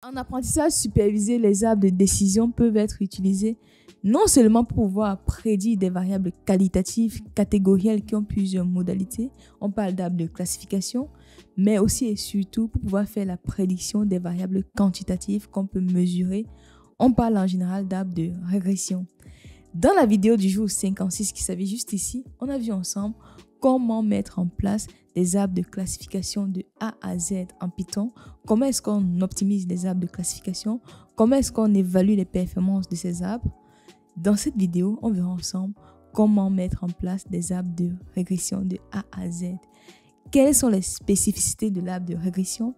En apprentissage supervisé, les arbres de décision peuvent être utilisés non seulement pour pouvoir prédire des variables qualitatives, catégorielles qui ont plusieurs modalités, on parle d'arbres de classification, mais aussi et surtout pour pouvoir faire la prédiction des variables quantitatives qu'on peut mesurer. On parle en général d'arbres de régression. Dans la vidéo du jour 56 qui s'affiche juste ici, on a vu ensemble comment mettre en place des arbres de classification de A à Z en Python, comment est-ce qu'on optimise les arbres de classification, comment est-ce qu'on évalue les performances de ces arbres. Dans cette vidéo, on verra ensemble comment mettre en place des arbres de régression de A à Z. Quelles sont les spécificités de l'arbre de régression?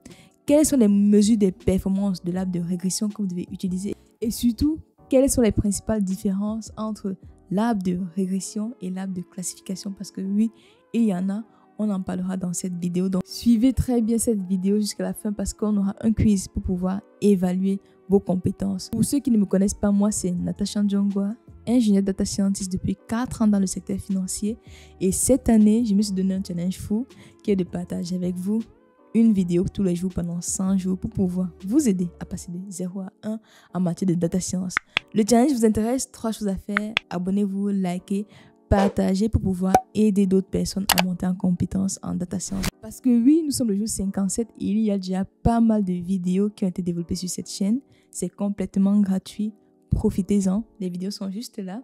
Quelles sont les mesures de performance de l'arbre de régression que vous devez utiliser? Et surtout, quelles sont les principales différences entre l'arbre de régression et l'arbre de classification? Parce que oui, il y en a, on en parlera dans cette vidéo. Donc, suivez très bien cette vidéo jusqu'à la fin parce qu'on aura un quiz pour pouvoir évaluer vos compétences. Pour ceux qui ne me connaissent pas, moi, c'est Natasha Njongwa, ingénieure data scientist depuis 4 ans dans le secteur financier. Et cette année, je me suis donné un challenge fou qui est de partager avec vous une vidéo tous les jours pendant 100 jours pour pouvoir vous aider à passer de 0 à 1 en matière de data science. Le challenge vous intéresse? 3 choses à faire. Abonnez-vous, likez, partagez pour pouvoir aider d'autres personnes à monter en compétences en data science. Parce que oui, nous sommes le jour 57 et il y a déjà pas mal de vidéos qui ont été développées sur cette chaîne. C'est complètement gratuit. Profitez-en. Les vidéos sont juste là.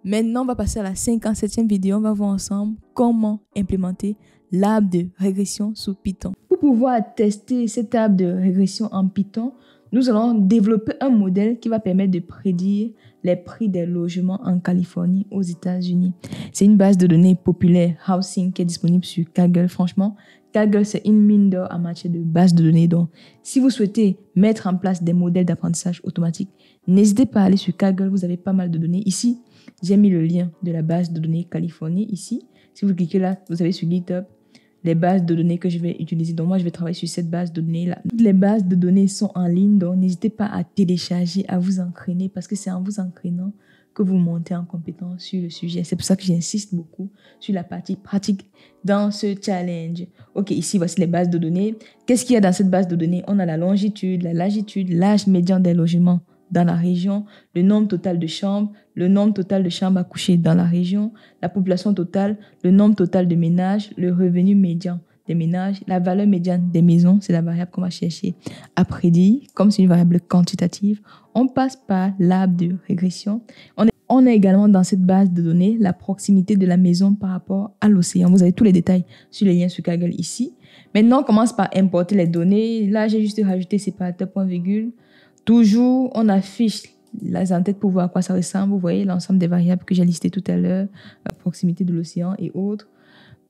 Maintenant, on va passer à la 57e vidéo. On va voir ensemble comment implémenter l'arbre de régression sous Python. Pour pouvoir tester cet arbre de régression en Python, nous allons développer un modèle qui va permettre de prédire les prix des logements en Californie, aux États-Unis. C'est une base de données populaire, Housing, qui est disponible sur Kaggle. Franchement, Kaggle, c'est une mine d'or en matière de base de données. Donc, si vous souhaitez mettre en place des modèles d'apprentissage automatique, n'hésitez pas à aller sur Kaggle. Vous avez pas mal de données. Ici, j'ai mis le lien de la base de données Californie. Ici, si vous cliquez là, vous avez sur GitHub les bases de données que je vais utiliser. Donc, moi, je vais travailler sur cette base de données-là. Toutes les bases de données sont en ligne, donc n'hésitez pas à télécharger, à vous entraîner, parce que c'est en vous entraînant que vous montez en compétence sur le sujet. C'est pour ça que j'insiste beaucoup sur la partie pratique dans ce challenge. Ok, ici, voici les bases de données. Qu'est-ce qu'il y a dans cette base de données? On a la longitude, la latitude, l'âge médian des logements dans la région, le nombre total de chambres, le nombre total de chambres à coucher dans la région, la population totale, le nombre total de ménages, le revenu médian des ménages, la valeur médiane des maisons, c'est la variable qu'on va chercher à prédire, comme c'est une variable quantitative. On passe par l'arbre de régression. On a également dans cette base de données la proximité de la maison par rapport à l'océan. Vous avez tous les détails sur les liens sur Kaggle ici. Maintenant, on commence par importer les données. Là, j'ai juste rajouté séparateur point virgule. Toujours, on affiche les en-têtes pour voir à quoi ça ressemble. Vous voyez l'ensemble des variables que j'ai listées tout à l'heure, la proximité de l'océan et autres.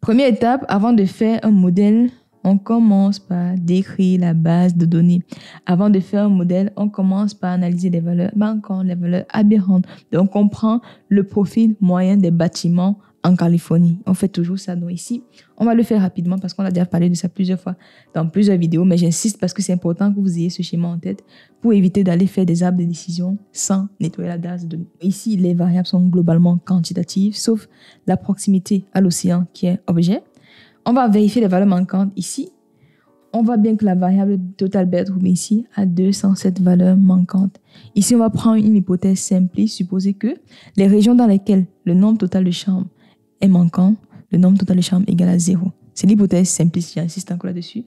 Première étape, avant de faire un modèle, on commence par décrire la base de données. Avant de faire un modèle, on commence par analyser les valeurs manquantes, les valeurs aberrantes. Donc, on prend le profil moyen des bâtiments en Californie. On fait toujours ça. Donc ici, on va le faire rapidement parce qu'on a déjà parlé de ça plusieurs fois dans plusieurs vidéos, mais j'insiste parce que c'est important que vous ayez ce schéma en tête pour éviter d'aller faire des arbres de décision sans nettoyer la base de données. Ici, les variables sont globalement quantitatives, sauf la proximité à l'océan qui est objet. On va vérifier les valeurs manquantes ici. On voit bien que la variable total bedroom ici a 207 valeurs manquantes. Ici, on va prendre une hypothèse simpliste, supposer que les régions dans lesquelles le nombre total de chambres est manquant, le nombre total de chambres égale à 0. C'est l'hypothèse simpliste, j'insiste encore là-dessus.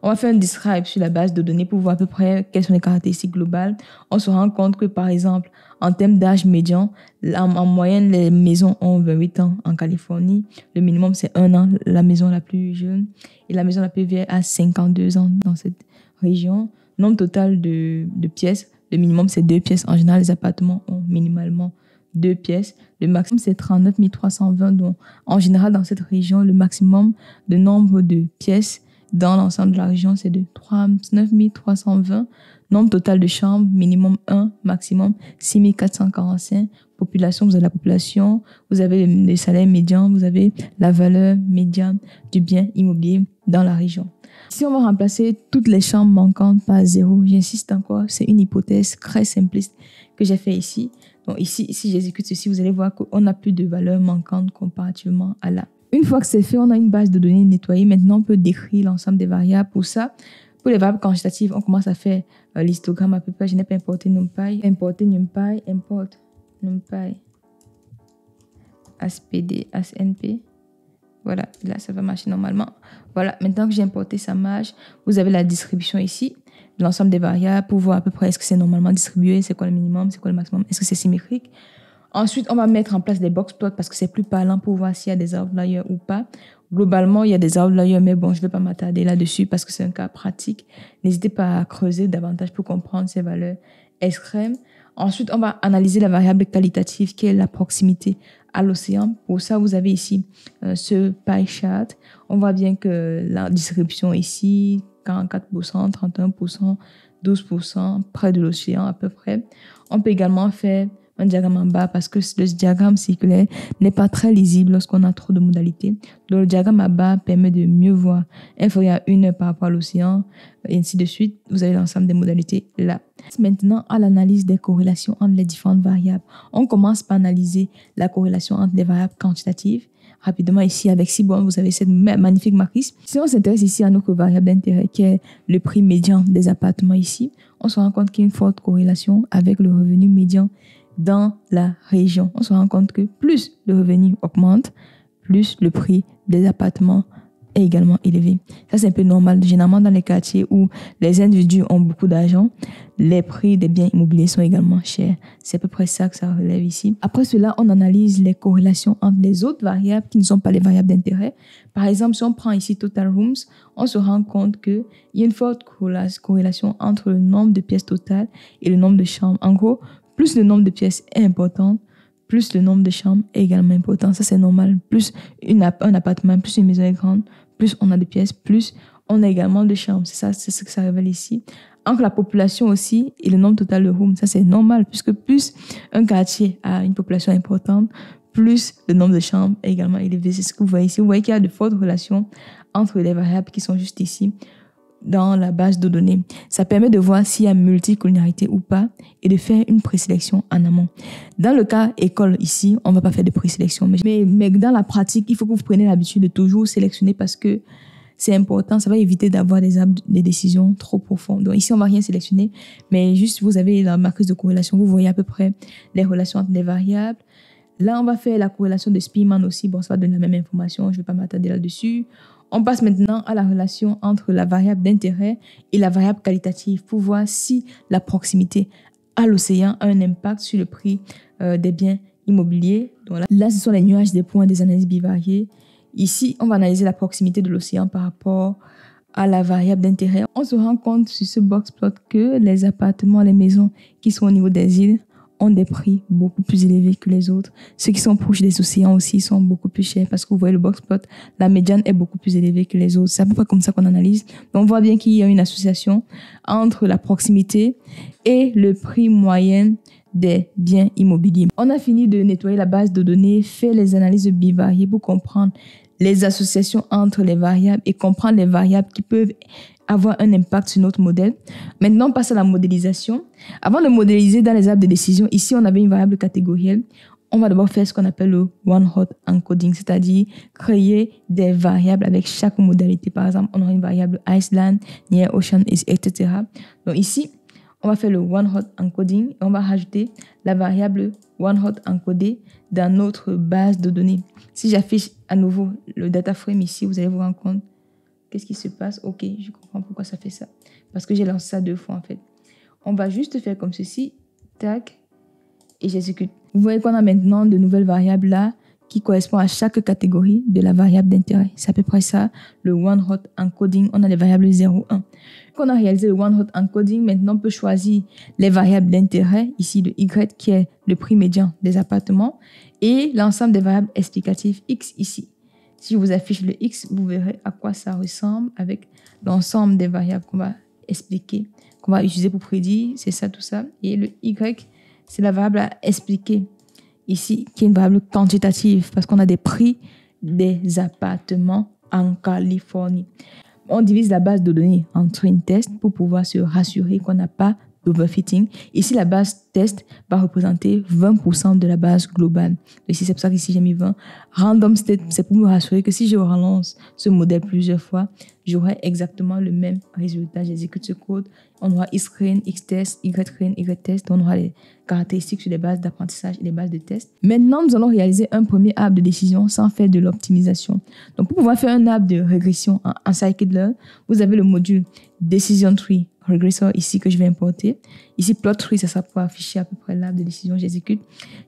On va faire un describe sur la base de données pour voir à peu près quelles sont les caractéristiques globales. On se rend compte que, par exemple, en termes d'âge médian, en moyenne, les maisons ont 28 ans en Californie. Le minimum, c'est 1 an, la maison la plus jeune. Et la maison la plus vieille a 52 ans dans cette région. Nombre total de pièces, le minimum, c'est 2 pièces. En général, les appartements ont minimalement 2 pièces. Le maximum, c'est 39 320. Donc, en général, dans cette région, le maximum de nombre de pièces dans l'ensemble de la région, c'est de 39 320. Nombre total de chambres, minimum 1, maximum 6 445. Population, vous avez la population, vous avez le salaire médian, vous avez la valeur médiane du bien immobilier dans la région. Si on va remplacer toutes les chambres manquantes par 0, j'insiste encore, c'est une hypothèse très simpliste que j'ai fait ici. Donc ici, si j'exécute ceci, vous allez voir qu'on n'a plus de valeur manquante comparativement à là. Une fois que c'est fait, on a une base de données nettoyée. Maintenant, on peut décrire l'ensemble des variables. Pour ça, Pour les variables quantitatives, on commence à faire l'histogramme à peu près. Je n'ai pas importé NumPy. Importer NumPy, import NumPy ASPD, ASNP. Voilà, là, ça va marcher normalement. Voilà, maintenant que j'ai importé, ça marche. Vous avez la distribution ici de l'ensemble des variables pour voir à peu près est-ce que c'est normalement distribué, c'est quoi le minimum, c'est quoi le maximum, est-ce que c'est symétrique. Ensuite, on va mettre en place des box plots parce que c'est plus parlant pour voir s'il y a des outliers ou pas. Globalement, il y a des outliers, mais bon, je ne vais pas m'attarder là-dessus parce que c'est un cas pratique. N'hésitez pas à creuser davantage pour comprendre ces valeurs extrêmes. Ensuite, on va analyser la variable qualitative qui est la proximité à l'océan. Pour ça, vous avez ici ce pie chart. On voit bien que la distribution ici, 44%, 31%, 12%, près de l'océan à peu près. On peut également faire un diagramme en bas parce que le diagramme circulaire n'est pas très lisible lorsqu'on a trop de modalités. Donc, le diagramme en bas permet de mieux voir inférieur à 1 heure par rapport à l'océan et ainsi de suite. Vous avez l'ensemble des modalités là. Maintenant, à l'analyse des corrélations entre les différentes variables. On commence par analyser la corrélation entre les variables quantitatives. Rapidement ici, avec Seaborn, vous avez cette magnifique matrice. Si on s'intéresse ici à notre variable d'intérêt qui est le prix médian des appartements ici, on se rend compte qu'il y a une forte corrélation avec le revenu médian dans la région. On se rend compte que plus le revenu augmente, plus le prix des appartements est également élevé. Ça, c'est un peu normal. Généralement, dans les quartiers où les individus ont beaucoup d'argent, les prix des biens immobiliers sont également chers. C'est à peu près ça que ça relève ici. Après cela, on analyse les corrélations entre les autres variables qui ne sont pas les variables d'intérêt. Par exemple, si on prend ici Total Rooms, on se rend compte qu'il y a une forte corrélation entre le nombre de pièces totales et le nombre de chambres. En gros, plus le nombre de pièces est important, plus le nombre de chambres est également important. Ça, c'est normal. Plus un appartement, plus une maison est grande, plus on a de pièces, plus on a également de chambres. C'est ça, c'est ce que ça révèle ici. Entre la population aussi et le nombre total de rooms, ça c'est normal, puisque plus un quartier a une population importante, plus le nombre de chambres est également élevé. C'est ce que vous voyez ici. Vous voyez qu'il y a de fortes relations entre les variables qui sont juste ici dans la base de données. Ça permet de voir s'il y a multicollinéarité ou pas et de faire une présélection en amont. Dans le cas école ici, on ne va pas faire de présélection. Mais dans la pratique, il faut que vous preniez l'habitude de toujours sélectionner parce que c'est important. Ça va éviter d'avoir des décisions trop profondes. Donc ici, on ne va rien sélectionner, mais juste vous avez la matrice de corrélation. Vous voyez à peu près les relations entre les variables. Là, on va faire la corrélation de Spearman aussi. Bon, ça va donner la même information. Je ne vais pas m'attarder là-dessus. On passe maintenant à la relation entre la variable d'intérêt et la variable qualitative pour voir si la proximité à l'océan a un impact sur le prix des biens immobiliers. Donc là, ce sont les nuages des points des analyses bivariées. Ici, on va analyser la proximité de l'océan par rapport à la variable d'intérêt. On se rend compte sur ce box plot que les appartements, les maisons qui sont au niveau des îles ont des prix beaucoup plus élevés que les autres. Ceux qui sont proches des océans aussi sont beaucoup plus chers parce que vous voyez le box plot, la médiane est beaucoup plus élevée que les autres. C'est à peu près comme ça qu'on analyse. Donc on voit bien qu'il y a une association entre la proximité et le prix moyen des biens immobiliers. On a fini de nettoyer la base de données, faire les analyses bivariées pour comprendre les associations entre les variables et comprendre les variables qui peuvent avoir un impact sur notre modèle. Maintenant, on passe à la modélisation. Avant de modéliser dans les arbres de décision, ici, on avait une variable catégorielle. On va d'abord faire ce qu'on appelle le one-hot encoding, c'est-à-dire créer des variables avec chaque modalité. Par exemple, on aura une variable Iceland, Near Ocean, etc. Donc ici, on va faire le one-hot encoding et on va rajouter la variable one-hot encodée dans notre base de données. Si j'affiche à nouveau le data frame ici, vous allez vous rendre compte. Qu'est-ce qui se passe? Ok, je comprends pourquoi ça fait ça. Parce que j'ai lancé ça 2 fois en fait. On va juste faire comme ceci. Tac. Et j'exécute. Vous voyez qu'on a maintenant de nouvelles variables là qui correspondent à chaque catégorie de la variable d'intérêt. C'est à peu près ça, le one-hot encoding. On a les variables 0, 1. Quand on a réalisé le one-hot encoding, maintenant on peut choisir les variables d'intérêt. Ici, le Y qui est le prix médian des appartements. Et l'ensemble des variables explicatives X ici. Si je vous affiche le X, vous verrez à quoi ça ressemble avec l'ensemble des variables qu'on va expliquer, qu'on va utiliser pour prédire. C'est ça, tout ça. Et le Y, c'est la variable à expliquer ici, qui est une variable quantitative parce qu'on a des prix des appartements en Californie. On divise la base de données en twin test pour pouvoir se rassurer qu'on n'a pas d'overfitting. Ici, la base test va représenter 20% de la base globale. Ici, c'est pour ça qu'ici, j'ai mis 20. Random state, c'est pour me rassurer que si je relance ce modèle plusieurs fois, j'aurai exactement le même résultat. J'exécute ce code. On aura xtrain, xtest, ytrain, ytest. On aura les caractéristiques sur les bases d'apprentissage et les bases de test. Maintenant, nous allons réaliser un premier app de décision sans faire de l'optimisation. Donc, pour pouvoir faire un app de régression en scikit-learn, vous avez le module Decision Tree Regressor ici que je vais importer. Ici, Plot Tree, ça sera pour afficher à peu près l'app de décision. J'exécute.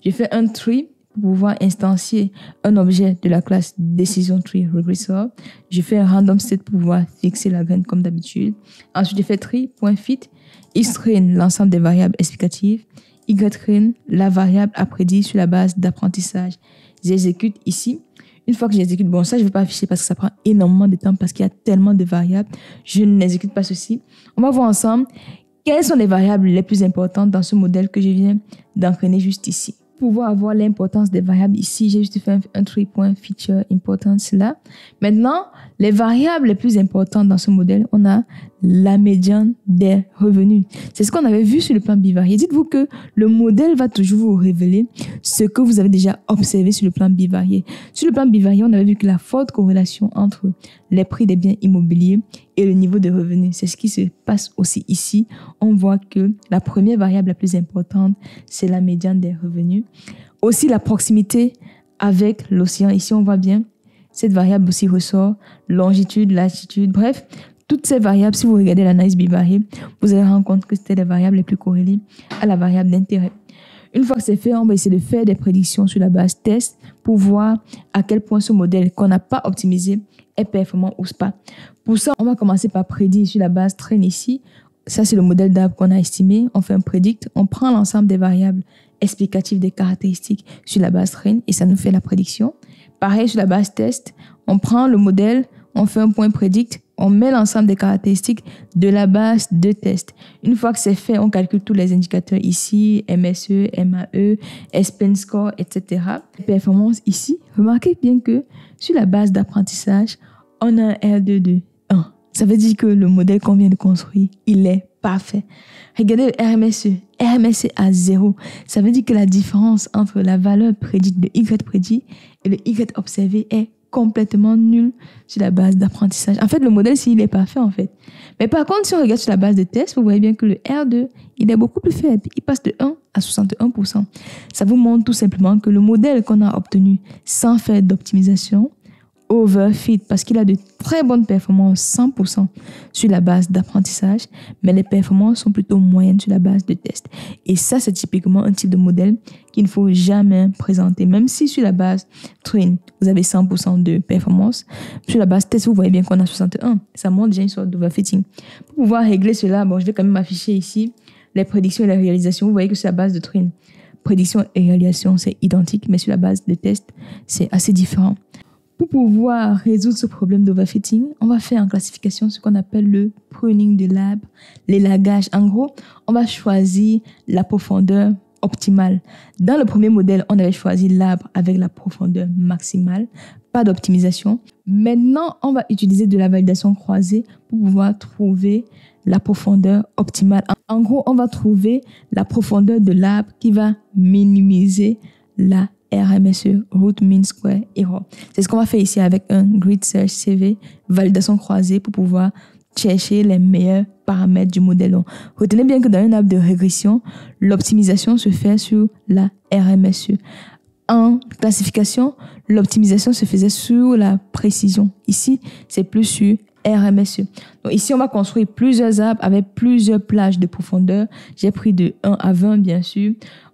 Je fais un tree pour pouvoir instancier un objet de la classe Decision Tree Regressor. Je fais un random state pour pouvoir fixer la graine comme d'habitude. Ensuite, je fais tree.fit, xtrain, l'ensemble des variables explicatives, ytrain, la variable à prédire sur la base d'apprentissage. J'exécute ici. Une fois que j'exécute, bon, ça, je ne vais pas afficher parce que ça prend énormément de temps parce qu'il y a tellement de variables. Je n'exécute pas ceci. On va voir ensemble quelles sont les variables les plus importantes dans ce modèle que je viens d'entraîner juste ici. Pour pouvoir avoir l'importance des variables ici, j'ai juste fait un tree.feature importance là. Maintenant, les variables les plus importantes dans ce modèle, on a la médiane des revenus. C'est ce qu'on avait vu sur le plan bivarié. Dites-vous que le modèle va toujours vous révéler ce que vous avez déjà observé sur le plan bivarié. Sur le plan bivarié, on avait vu que la forte corrélation entre les prix des biens immobiliers et le niveau de revenus. C'est ce qui se passe aussi ici. On voit que la première variable la plus importante, c'est la médiane des revenus. Aussi, la proximité avec l'océan. Ici, on voit bien, cette variable aussi ressort, longitude, latitude, bref, toutes ces variables, si vous regardez l'analyse bivariée, vous allez rendre compte que c'était les variables les plus corrélées à la variable d'intérêt. Une fois que c'est fait, on va essayer de faire des prédictions sur la base test pour voir à quel point ce modèle qu'on n'a pas optimisé est performant ou pas. Pour ça, on va commencer par prédire sur la base train ici. Ça, c'est le modèle d'arbre qu'on a estimé. On fait un predict, on prend l'ensemble des variables explicatives des caractéristiques sur la base train et ça nous fait la prédiction. Pareil sur la base test, on prend le modèle, on fait un point predict, on met l'ensemble des caractéristiques de la base de test. Une fois que c'est fait, on calcule tous les indicateurs ici, MSE, MAE, S-Pen Score, etc. Performance ici, remarquez bien que sur la base d'apprentissage, on a un R2 de 1. Ça veut dire que le modèle qu'on vient de construire, il est parfait. Regardez le RMSE. RMSE à 0. Ça veut dire que la différence entre la valeur prédite de Y prédit et le Y observé est complètement nul sur la base d'apprentissage. En fait, le modèle, il est parfait, en fait. Mais par contre, si on regarde sur la base de test, vous voyez bien que le R2, il est beaucoup plus faible. Il passe de 1 à 61%. Ça vous montre tout simplement que le modèle qu'on a obtenu sans faire d'optimisation overfit parce qu'il a de très bonnes performances 100% sur la base d'apprentissage, mais les performances sont plutôt moyennes sur la base de test. Et ça, c'est typiquement un type de modèle qu'il ne faut jamais présenter. Même si sur la base train, vous avez 100% de performance, sur la base test, vous voyez bien qu'on a 61. Ça montre déjà une sorte d'overfitting. Pour pouvoir régler cela, bon, je vais quand même afficher ici les prédictions et les réalisations. Vous voyez que sur la base de train, prédiction et réalisation, c'est identique, mais sur la base de test, c'est assez différent. Pour pouvoir résoudre ce problème d'overfitting, on va faire en classification ce qu'on appelle le pruning de l'arbre, l'élagage. En gros, on va choisir la profondeur optimale. Dans le premier modèle, on avait choisi l'arbre avec la profondeur maximale, pas d'optimisation. Maintenant, on va utiliser de la validation croisée pour pouvoir trouver la profondeur optimale. En gros, on va trouver la profondeur de l'arbre qui va minimiser la RMSE, Root Mean Square Error. C'est ce qu'on va faire ici avec un Grid Search CV, validation croisée pour pouvoir chercher les meilleurs paramètres du modèle. Donc, retenez bien que dans un arbre de régression, l'optimisation se fait sur la RMSE. En classification, l'optimisation se faisait sur la précision. Ici, c'est plus sur RMSE. Donc ici, on va construire plusieurs arbres avec plusieurs plages de profondeur. J'ai pris de 1 à 20, bien sûr.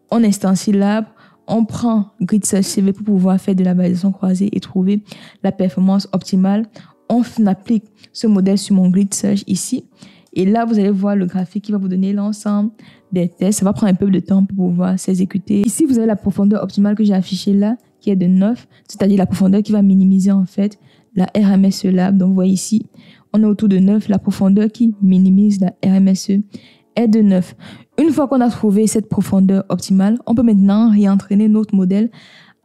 On instancie l'arbre. On prend Grid Search CV pour pouvoir faire de la validation croisée et trouver la performance optimale. On applique ce modèle sur mon Grid Search ici. Et là, vous allez voir le graphique qui va vous donner l'ensemble des tests. Ça va prendre un peu de temps pour pouvoir s'exécuter. Ici, vous avez la profondeur optimale que j'ai affichée là, qui est de 9, c'est-à-dire la profondeur qui va minimiser en fait la RMSE lab. Donc, vous voyez ici, on est autour de 9. La profondeur qui minimise la RMSE est de 9. Une fois qu'on a trouvé cette profondeur optimale, on peut maintenant réentraîner notre modèle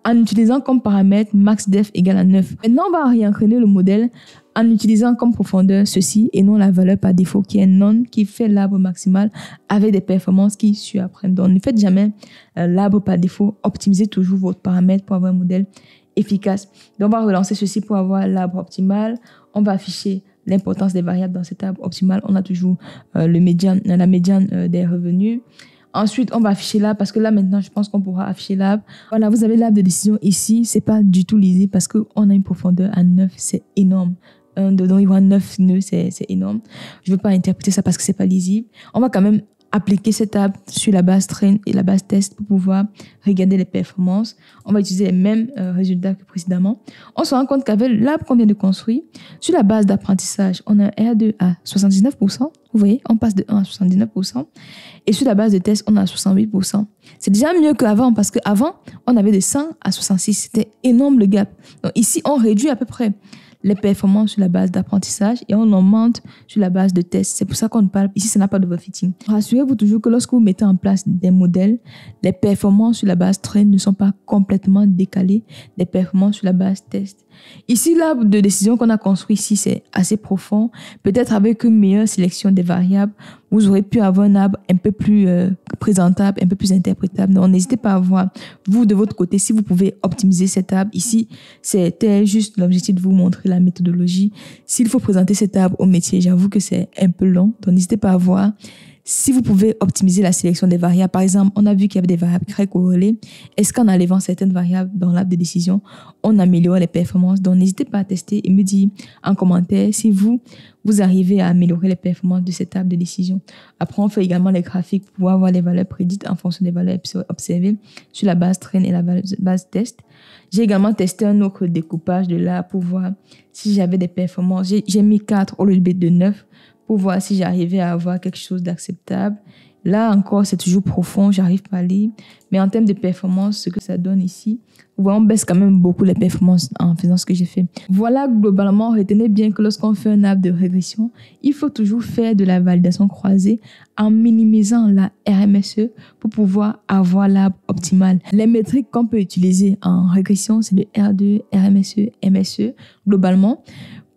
en utilisant comme paramètre maxdef égale à 9. Maintenant, on va réentraîner le modèle en utilisant comme profondeur ceci et non la valeur par défaut qui est none, qui fait l'arbre maximal avec des performances qui surapprennent. Donc, ne faites jamais l'arbre par défaut. Optimisez toujours votre paramètre pour avoir un modèle efficace. Donc, on va relancer ceci pour avoir l'arbre optimal. On va afficher l'importance des variables dans cet arbre optimal. On a toujours la médiane des revenus. Ensuite, on va afficher l'arbre parce que là, maintenant, je pense qu'on pourra afficher l'arbre. Voilà, vous avez l'arbre de décision ici. C'est pas du tout lisible parce qu'on a une profondeur à 9. C'est énorme. Dedans, il y aura 9 nœuds. C'est énorme. Je ne veux pas interpréter ça parce que c'est pas lisible. On va quand même appliquer cet arbre sur la base train et la base test pour pouvoir regarder les performances. On va utiliser les mêmes résultats que précédemment. On se rend compte qu'avec l'arbre qu'on vient de construire, sur la base d'apprentissage, on a un R2 à 79%. Vous voyez, on passe de 1 à 79%. Et sur la base de test, on a 68%. C'est déjà mieux qu'avant parce qu'avant, on avait de 100 à 66. C'était énorme le gap. Donc ici, on réduit à peu près les performances sur la base d'apprentissage et on augmente sur la base de test. C'est pour ça qu'on parle, ici, ça n'a pas d'overfitting. Rassurez-vous toujours que lorsque vous mettez en place des modèles, les performances sur la base train ne sont pas complètement décalées des performances sur la base test. Ici, l'arbre de décision qu'on a construit ici, c'est assez profond. Peut-être avec une meilleure sélection des variables, vous aurez pu avoir un arbre un peu plus présentable, un peu plus interprétable. Donc, n'hésitez pas à voir, vous, de votre côté, si vous pouvez optimiser cet arbre. Ici, c'était juste l'objectif de vous montrer la méthodologie. S'il faut présenter cet arbre au métier, j'avoue que c'est un peu long. Donc, n'hésitez pas à voir si vous pouvez optimiser la sélection des variables. Par exemple, on a vu qu'il y avait des variables très corrélées. Est-ce qu'en enlevant certaines variables dans l'arbre de décision, on améliore les performances? Donc, n'hésitez pas à tester et me dire en commentaire si vous arrivez à améliorer les performances de cet arbre de décision. Après, on fait également les graphiques pour pouvoir voir les valeurs prédites en fonction des valeurs observées sur la base train et la base test. J'ai également testé un autre découpage de l'arbre pour voir si j'avais des performances. J'ai mis 4 au lieu de 9 pour voir si j'arrivais à avoir quelque chose d'acceptable. Là encore, c'est toujours profond, j'arrive pas à lire. Mais en termes de performance, ce que ça donne ici, vous voyez, on baisse quand même beaucoup les performances en faisant ce que j'ai fait. Voilà, globalement, retenez bien que lorsqu'on fait un arbre de régression, il faut toujours faire de la validation croisée en minimisant la RMSE pour pouvoir avoir l'arbre optimal. Les métriques qu'on peut utiliser en régression, c'est le R2, RMSE, MSE, globalement.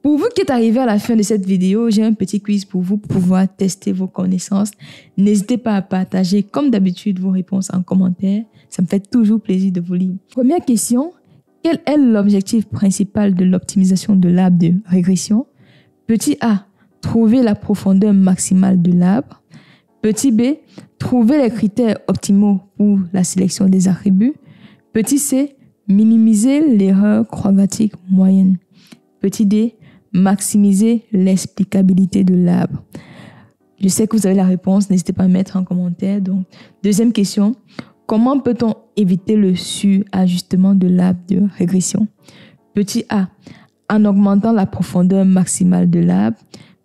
Pour vous qui êtes arrivé à la fin de cette vidéo, j'ai un petit quiz pour vous pour pouvoir tester vos connaissances. N'hésitez pas à partager, comme d'habitude, vos réponses en commentaire. Ça me fait toujours plaisir de vous lire. Première question, quel est l'objectif principal de l'optimisation de l'arbre de régression? Petit A, trouver la profondeur maximale de l'arbre. Petit B, trouver les critères optimaux pour la sélection des attributs. Petit C, minimiser l'erreur quadratique moyenne. Petit D, maximiser l'explicabilité de l'arbre. Je sais que vous avez la réponse, n'hésitez pas à mettre en commentaire. Donc, deuxième question, comment peut-on éviter le surajustement de l'arbre de régression? Petit A, en augmentant la profondeur maximale de l'arbre.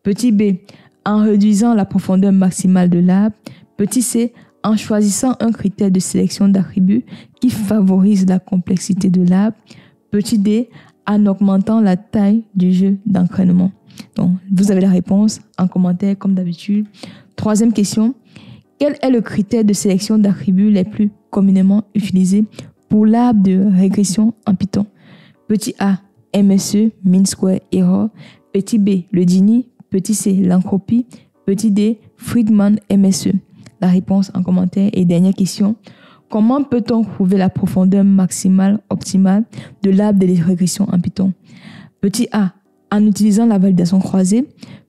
Petit B, en réduisant la profondeur maximale de l'arbre. Petit C, en choisissant un critère de sélection d'attributs qui favorise la complexité de l'arbre. Petit D, en augmentant la taille du jeu d'entraînement. Donc, vous avez la réponse en commentaire comme d'habitude. Troisième question, quel est le critère de sélection d'attributs les plus communément utilisés pour l'arbre de régression en Python? Petit A, MSE, Mean Square Error. Petit B, le Gini. Petit C, l'entropie. Petit D, Friedman MSE. La réponse en commentaire. Et dernière question, comment peut-on trouver la profondeur maximale optimale de l'arbre de régression en Python? Petit A, en utilisant la validation croisée.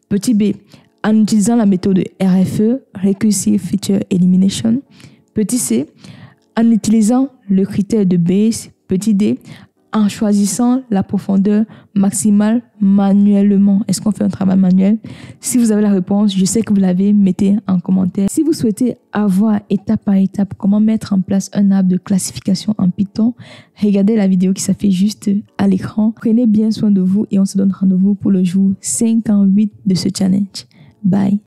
Petit B, en utilisant la méthode RFE, Recursive Feature Elimination. Petit C, en utilisant le critère de Bayes. Petit D, en choisissant la profondeur maximale manuellement. Est-ce qu'on fait un travail manuel? Si vous avez la réponse, je sais que vous l'avez, mettez en commentaire. Si vous souhaitez avoir étape par étape comment mettre en place un arbre de classification en Python, regardez la vidéo qui s'affiche juste à l'écran. Prenez bien soin de vous et on se donne rendez-vous pour le jour 58 de ce challenge. Bye!